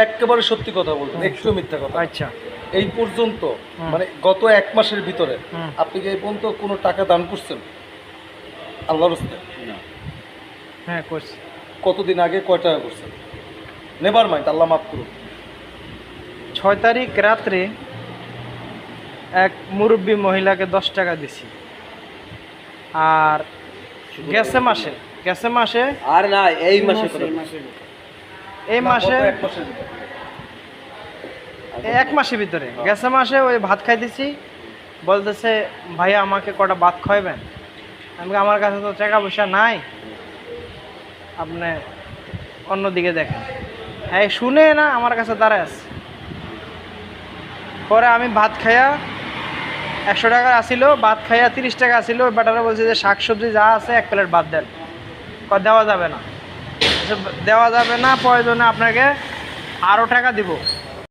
একেবারে সত্যি কথা বলবেন, একটু মিথ্যা কথা। আচ্ছা। এই পর্যন্ত মানে গত 1 মাসের ভিতরে আপনি কি এই পর্যন্ত কোনো টাকা দান করছেন আল্লাহর রাস্তায়? হ্যাঁ করছি। কতদিন আগে কয় টাকা করছেন? নেভার মাইন্ড, আল্লাহ মাফ করুন। 6 তারিখ রাত্রে এক মুরব্বী মহিলাকে 10 টাকা দিছি। আর গেছে মাসে আর না এই মাসে এই মাসে গত 1 মাসের ভিতরে। এই 1 মাসের ভিতরে গেছে মাসে ওই ভাত খাইতেছি, বলতেছে ভাইয়া আমাকে কটা ভাত খাওয়াবেন। আমি বলি, আমার কাছে তো টাকা পয়সা নাই, আপনি অন্যদিকে দেখেন। হ্যাঁ শুনে না আমার কাছে দাঁড়ায় আছে। পরে আমি ভাত খাইয়া 100 টাকা আসিল, ভাত খাইয়া 30 টাকা আসিল। ওই বেটারা বলছে যে শাকসবজি যা আছে 1 প্লেট ভাত দেন। দেওয়া যাবে না, দেওয়া যাবে না, প্রয়োজনে আপনাকে আরও টাকা দিব।